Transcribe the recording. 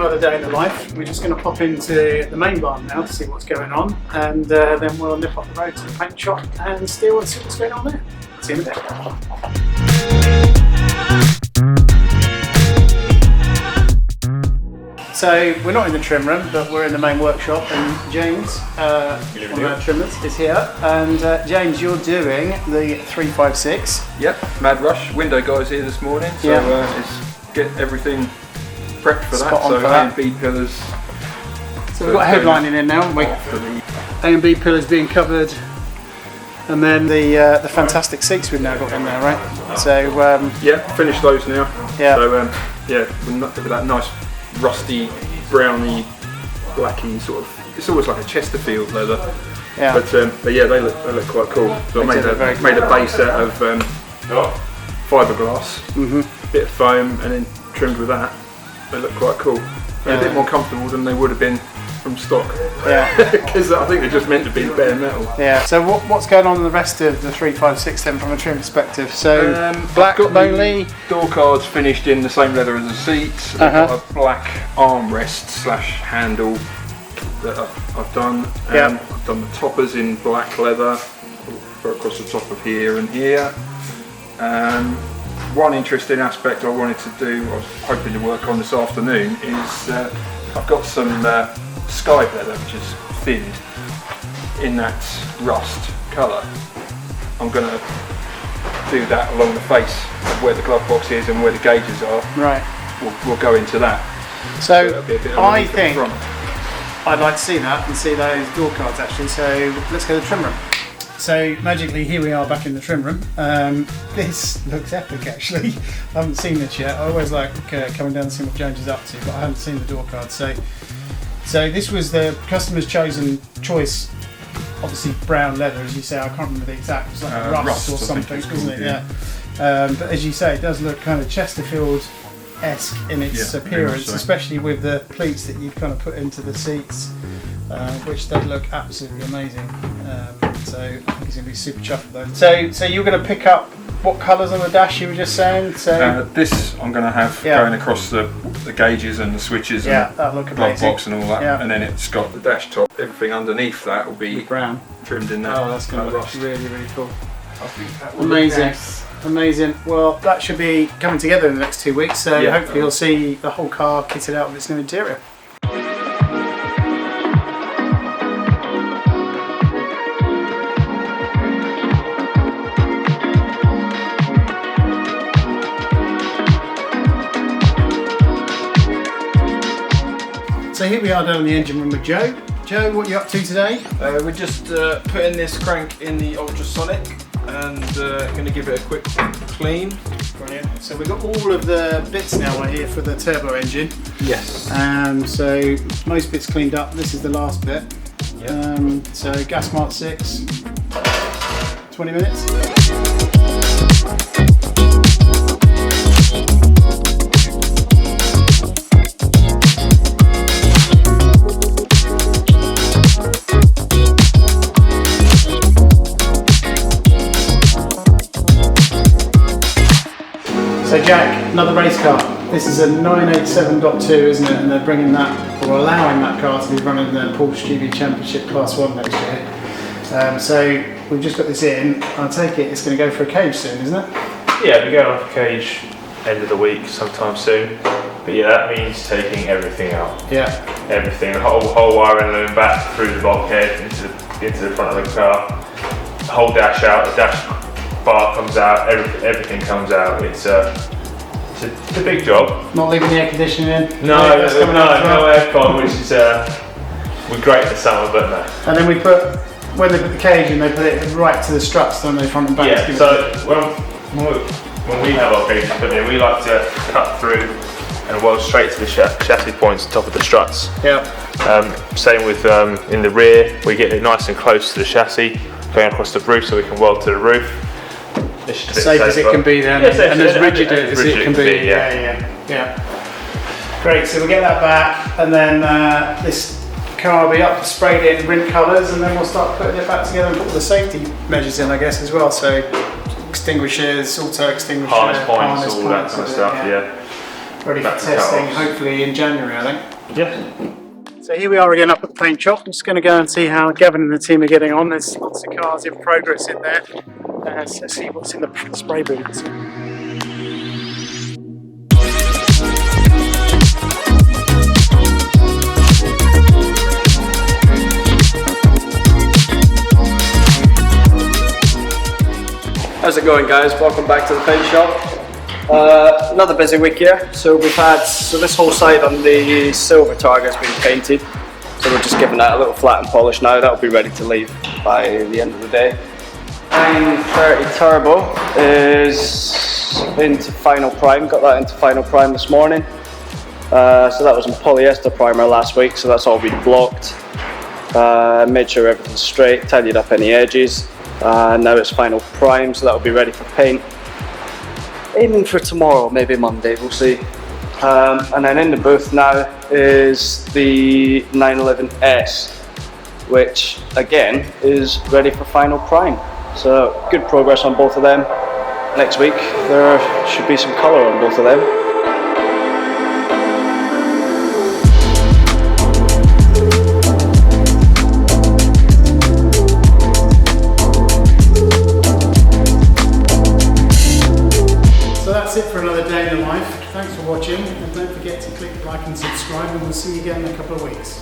another day in the life. We're just going to pop into the main barn now to see what's going on, and then we'll nip up the road to the paint shop and steal and see what's going on there. See you in a bit. So we're not in the trim room, but we're in the main workshop, and James, one of our trimmers, is here. And James, you're doing the 356. Yep, Mad Rush. Window guys here this morning, so it's get everything prepped for that. So A and B pillars. So we've got a headlining in now, haven't we? A and B pillars being covered, and then the fantastic seats we've now got in there, right? So yeah, finished those now. Yeah. So with that nice rusty, browny, blacky sort of. It's almost like a Chesterfield leather. Yeah. But yeah, they look quite cool. So I made a base out of fiberglass, bit of foam, and then trimmed with that. They look quite cool. They're a bit more comfortable than they would have been from stock. Yeah. Because I think they're just meant to be bare metal. Yeah. So what's going on in the rest of the 356 then from a trim perspective? So black only. Door cards finished in the same leather as the seats. I've got a black armrest / handle that I've done. I've done the toppers in black leather for across the top of here and here. One interesting aspect I wanted to do, I was hoping to work on this afternoon, is I've got some sky leather which is thinned in that rust colour. I'm going to do that along the face of where the glove box is and where the gauges are. Right. We'll go into that. So I think I'd like to see that and see those door cards actually. So let's go to the trim room. So magically here we are back in the trim room. This looks epic actually. I haven't seen this yet. I always like coming down and seeing what James is up to, but I haven't seen the door cards. So this was the customer's chosen choice, obviously brown leather as you say. I can't remember the exact, it was like rust or something, wasn't it? Yeah. But as you say, it does look kind of Chesterfield-esque in its appearance, especially with the pleats that you've kind of put into the seats, which they look absolutely amazing. So I think he's going to be super chuffed with those. So you're going to pick up what colours on the dash you were just saying? So this I'm going to have going across the gauges and the switches and that'll look glove amazing. box and all that, and then it's got the dash top. Everything underneath that will be brown, trimmed in that. Oh, that's going to look rust. really, really cool. I think that will Amazing. look nice. Amazing. Well, that should be coming together in the next 2 weeks, so hopefully you'll see the whole car kitted out with its new interior. So here we are down in the engine room with Joe. Joe, what are you up to today? We're just putting this crank in the ultrasonic and going to give it a quick clean. Brilliant. So we've got all of the bits now right here for the turbo engine. Yes. So most bits cleaned up. This is the last bit. Yep. So gas mark 6, 20 minutes. So Jack, another race car. This is a 987.2, isn't it? And they're bringing that, or allowing that car to be running the Porsche GB Championship Class 1 next year. So we've just got this in. I take it it's going to go for a cage soon, isn't it? Yeah, we're going off a cage end of the week sometime soon. But yeah, that means taking everything out. Yeah. Everything, the whole wiring loom back through the bulkhead into the front of the car. The whole dash out, the dash bar comes out, everything comes out. It's a big job. Not leaving the air conditioning in? No aircon, which is we're great in the summer, but no. And then when they put the cage in, they put it right to the struts, don't they, front and back? Yeah, so when we have our cages put in, we like to cut through and weld straight to the chassis points, top of the struts. Yeah. Same with in the rear, we get it nice and close to the chassis, going across the roof so we can weld to the roof. Safe as it can be then, and as rigid as it can be. Yeah. Great, so we'll get that back, and then this car will be up sprayed in Rindt colours, and then we'll start putting it back together and put all the safety measures in, I guess, as well. So extinguishers, auto extinguisher, harness points, all that kind of stuff, ready for back to testing, cut-offs. hopefully in January, I think. Yeah. So here we are again up at the paint shop. I'm just going to go and see how Gavin and the team are getting on. There's lots of cars in progress in there. So let's see what's in the spray booths. How's it going, guys? Welcome back to the paint shop. Another busy week here. So this whole side on the silver target has been painted. So we're just giving that a little flat and polish now. That'll be ready to leave by the end of the day. 930 Turbo is into final prime. Got that into final prime this morning. So that was in polyester primer last week. So that's all been blocked. Made sure everything's straight, tidied up any edges. Now it's final prime, so that'll be ready for paint. Aiming for tomorrow, maybe Monday, we'll see. And then in the booth now is the 911S, which again is ready for final prime. So good progress on both of them. Next week there should be some colour on both of them. That's it for another day in the life. Thanks for watching, and don't forget to click like and subscribe, and we'll see you again in a couple of weeks.